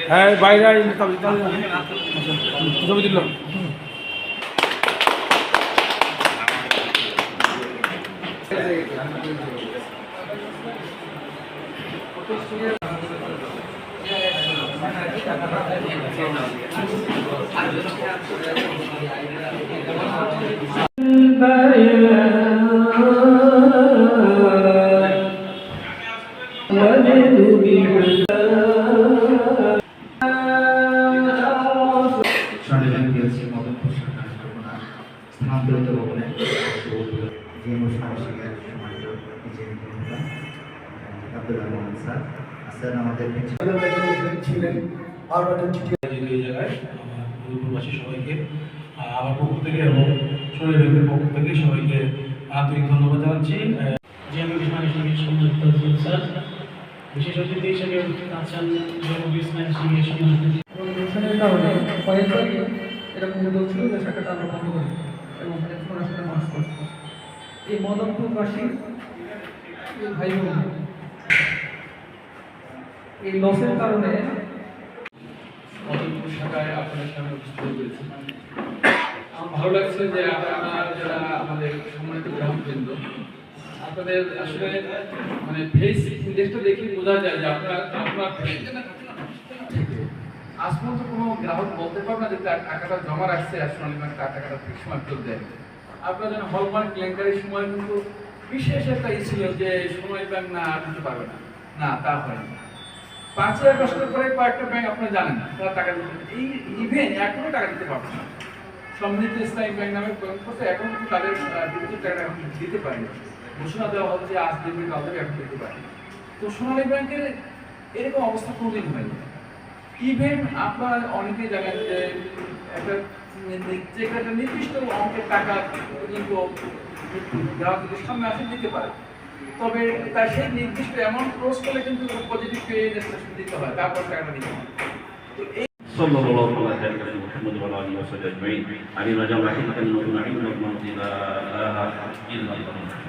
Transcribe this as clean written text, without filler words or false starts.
হ্যাঁ বাইরে ছবি দিল স্থানান্তরিত ভবনে যে অনুষ্ঠানে আব্দুল রহমান স্যার স্যার আমাদের ছিলেন এই জায়গায় দুপুরবাসী সবাইকে আমার পক্ষ থেকে এবং শরীর ব্যাংকের পক্ষ থেকে সবাইকে আন্তরিক ধন্যবাদ জানাচ্ছি। জিএমবি বিসমাইল সঙ্গে সম্মানিত স্যার, বিশেষ অতিথি হিসেবে আছেন জিএমবি বিসমাইল সঙ্গে সম্মানিত। দূষণের কারণে কয়েকবার এরকম উদ্যোগ ছিল যে শাখাটা আমরা বন্ধ করি এবং এখন আসলে মাস্ক করছি। এই মদনপুরবাসী ভাই বোন এই লসের কারণে মদনপুর শাখায় আপনাদের সামনে উপস্থিত হয়েছি। আমার ভালো লাগছে যে আপনারা যারা আমাদের সম্মানিত গ্রাহকবৃন্দ, আপনাদের আসলে মানে ফেস ইন্ডেক্সটা দেখে বোঝা যায় যে আপনার আজ পর্যন্ত কোনো গ্রাহক বলতে পারবে না যে তার টাকাটা জমা রাখছে আর সোনালী ব্যাংক তার টাকাটা ঠিক সময় ফেরত দেয়। আপনার যেন হলমার্ক কেলেঙ্কারির সময় কিন্তু বিশেষ একটা ছিল যে সোনালী ব্যাংক না দিতে পারবে না, না তা হয় না। 5 আগস্টের পরে কয়েকটা ব্যাংক আপনারা জানেন না তারা টাকা দিতে, এই ইভেন এখনো টাকা দিতে পারছে না। সমৃদ্ধ ইসলামী ব্যাংক নামে করতে এখন কিন্তু তাদের বিদ্যুৎ টাকা এখন দিতে পারে, ঘোষণা দেওয়া হচ্ছে যে আজ দেবে কাল দেবে, এখন দিতে পারে। তো সোনালী ব্যাংকের এরকম অবস্থা কোনোদিন হয়নি। ইভেন আপনার অনেকেই জানেন যে একটা নির্দিষ্ট অঙ্কের টাকা কিন্তু গ্রাহকদের সামনে আসে দিতে পারে, তবে তার সেই নির্দিষ্ট অ্যামাউন্ট ক্রস করলে কিন্তু পজিটিভ পে রেজিস্ট্রেশন দিতে হয়, তারপর টাকাটা দিতে হয়। তো এই sallallahu alaihi wa Muhammad wa alihi wa sahbihi ajma'in. Ali rajal rahimatan wa na'im wa man la ilaha illallah.